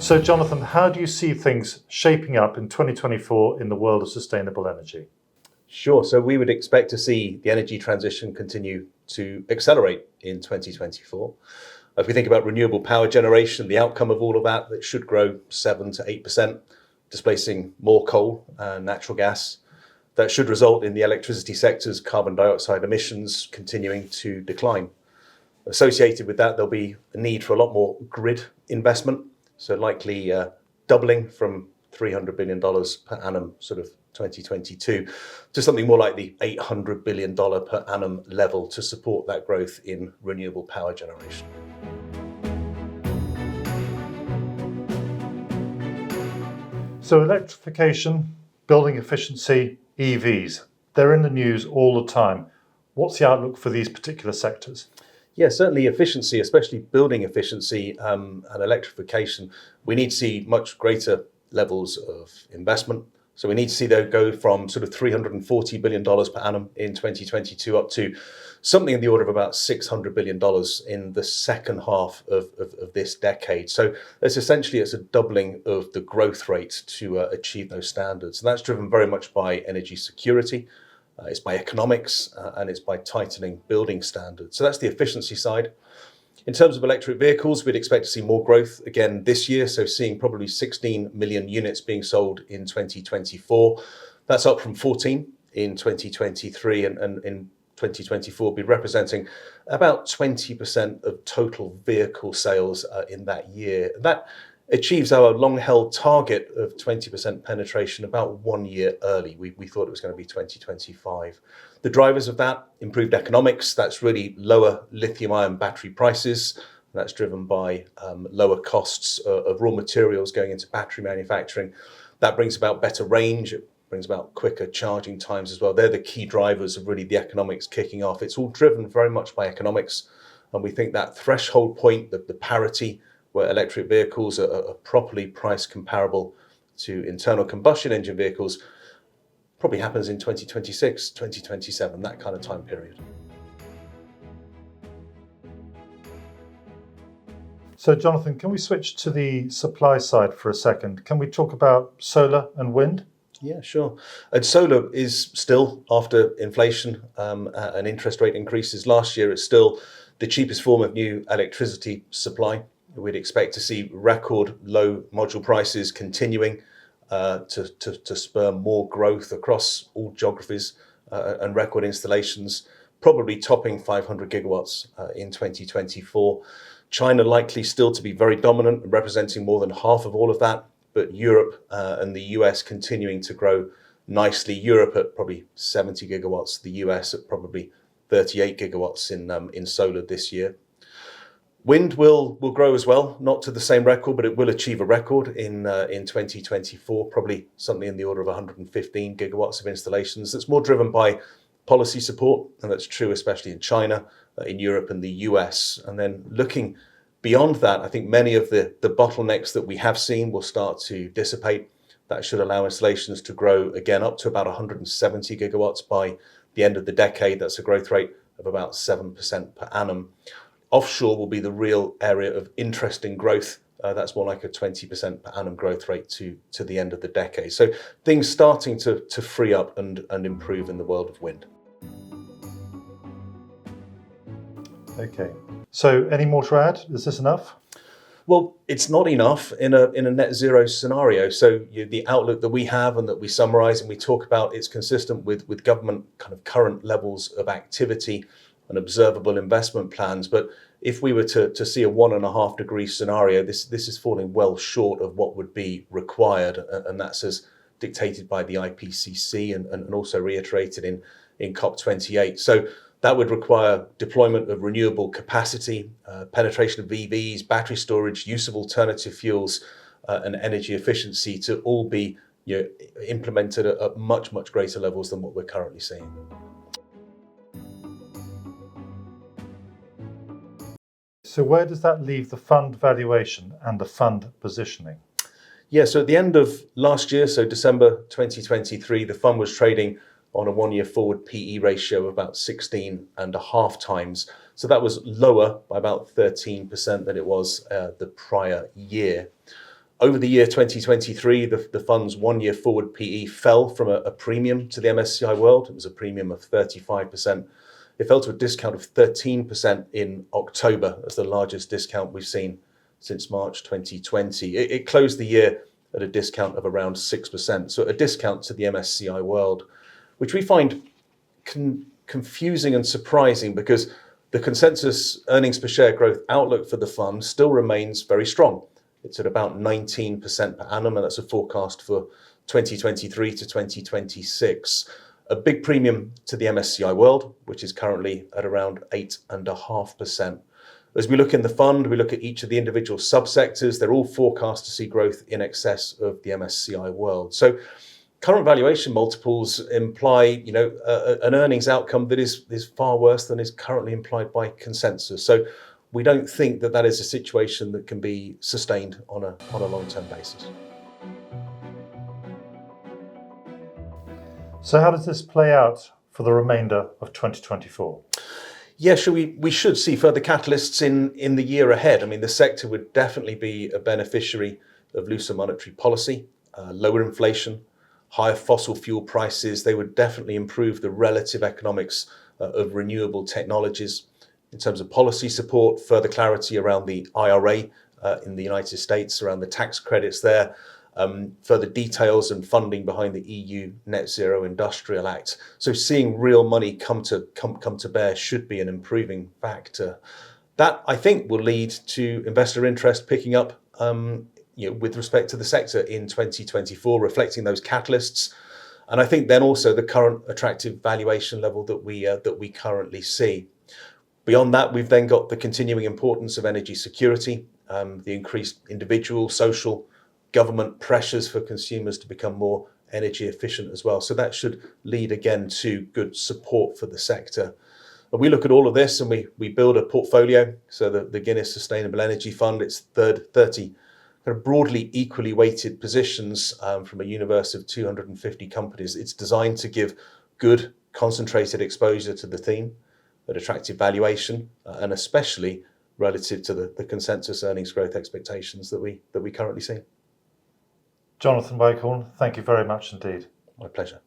So, Jonathan, how do you see things shaping up in 2024 in the world of sustainable energy? Sure. So we would expect to see the energy transition continue to accelerate in 2024. If we think about renewable power generation, the outcome of all of that, that should grow 7 to 8%, displacing more coal and natural gas. That should result in the electricity sector's carbon dioxide emissions continuing to decline. Associated with that, there'll be a need for a lot more grid investment, so likely doubling from $300 billion per annum, sort of 2022, to something more like the $800 billion per annum level to support that growth in renewable power generation. So, electrification, building efficiency, EVs, they're in the news all the time. What's the outlook for these particular sectors? Yeah, certainly efficiency, especially building efficiency and electrification, we need to see much greater levels of investment. So we need to see that go from sort of $340 billion per annum in 2022 up to something in the order of about $600 billion in the second half of this decade. So it's a doubling of the growth rate to achieve those standards. And that's driven very much by energy security. It's by economics and it's by tightening building standards. So that's the efficiency side. In terms of electric vehicles, we'd expect to see more growth again this year. So seeing probably 16 million units being sold in 2024. That's up from 14 in 2023 and in 2024 be representing about 20% of total vehicle sales in that year. That achieves our long-held target of 20% penetration about 1 year early. We thought it was going to be 2025. The drivers of that, improved economics, that's really lower lithium-ion battery prices. That's driven by lower costs of raw materials going into battery manufacturing. That brings about better range, it brings about quicker charging times as well. They're the key drivers of really the economics kicking off. It's all driven very much by economics, and we think that threshold point, the parity, where electric vehicles are properly price comparable to internal combustion engine vehicles, probably happens in 2026, 2027, that kind of time period. So, Jonathan, can we switch to the supply side for a second? Can we talk about solar and wind? Yeah, sure. And solar is still, after inflation and interest rate increases last year, it's still the cheapest form of new electricity supply. We'd expect to see record low module prices continuing to spur more growth across all geographies and record installations, probably topping 500 gigawatts in 2024. China likely still to be very dominant, representing more than half of all of that, but Europe and the US continuing to grow nicely. Europe at probably 70 gigawatts, the US at probably 38 gigawatts in solar this year. Wind will grow as well, not to the same record, but it will achieve a record in 2024, probably something in the order of 115 gigawatts of installations. That's more driven by policy support, and that's true especially in China, in Europe and the US. And then looking beyond that, I think many of the bottlenecks that we have seen will start to dissipate. That should allow installations to grow again up to about 170 gigawatts by the end of the decade. That's a growth rate of about 7% per annum. Offshore will be the real area of interesting growth. That's more like a 20% per annum growth rate to the end of the decade. So things starting to free up and improve in the world of wind. Okay. So any more to add? Is this enough? Well, it's not enough in a net zero scenario. So the outlook that we have and that we summarize and we talk about, it's consistent with government kind of current levels of activity and observable investment plans. But if we were to see a 1.5 degree scenario, this is falling well short of what would be required. And that's as dictated by the IPCC and also reiterated in COP28. So that would require deployment of renewable capacity, penetration of EVs, battery storage, use of alternative fuels, and energy efficiency to all be implemented at much greater levels than what we're currently seeing. So where does that leave the fund valuation and the fund positioning? Yeah, so at the end of last year, so December 2023, the fund was trading on a 1 year forward PE ratio of about 16.5 times. So that was lower by about 13% than it was the prior year. Over the year 2023, the fund's 1-year forward PE fell from a premium to the MSCI World. It was a premium of 35%. It fell to a discount of 13% in October. That's the largest discount we've seen since March 2020. It closed the year at a discount of around 6%, so a discount to the MSCI World, which we find confusing and surprising because the consensus earnings per share growth outlook for the fund still remains very strong. It's at about 19% per annum, and that's a forecast for 2023 to 2026. A big premium to the MSCI World, which is currently at around 8.5%. As we look in the fund, we look at each of the individual subsectors, they're all forecast to see growth in excess of the MSCI World. So current valuation multiples imply, an earnings outcome that is far worse than is currently implied by consensus. So we don't think that is a situation that can be sustained on a long-term basis. So how does this play out for the remainder of 2024? Yeah, we should see further catalysts in the year ahead. I mean, the sector would definitely be a beneficiary of looser monetary policy, lower inflation, higher fossil fuel prices. They would definitely improve the relative economics of renewable technologies. In terms of policy support, further clarity around the IRA in the United States, around the tax credits there, further details and funding behind the EU Net Zero Industrial Act. So seeing real money come to bear should be an improving factor. That, I think, will lead to investor interest picking up with respect to the sector in 2024, reflecting those catalysts. And I think then also the current attractive valuation level that we currently see. Beyond that, we've then got the continuing importance of energy security, the increased individual, social, government pressures for consumers to become more energy efficient as well. So that should lead again to good support for the sector. And we look at all of this and we build a portfolio. So the Guinness Sustainable Energy Fund, it's 30 kind of broadly equally weighted positions from a universe of 250 companies. It's designed to give good concentrated exposure to the theme, at attractive valuation, and especially relative to the consensus earnings growth expectations that we currently see. Jonathan Waghorn, thank you very much indeed. My pleasure.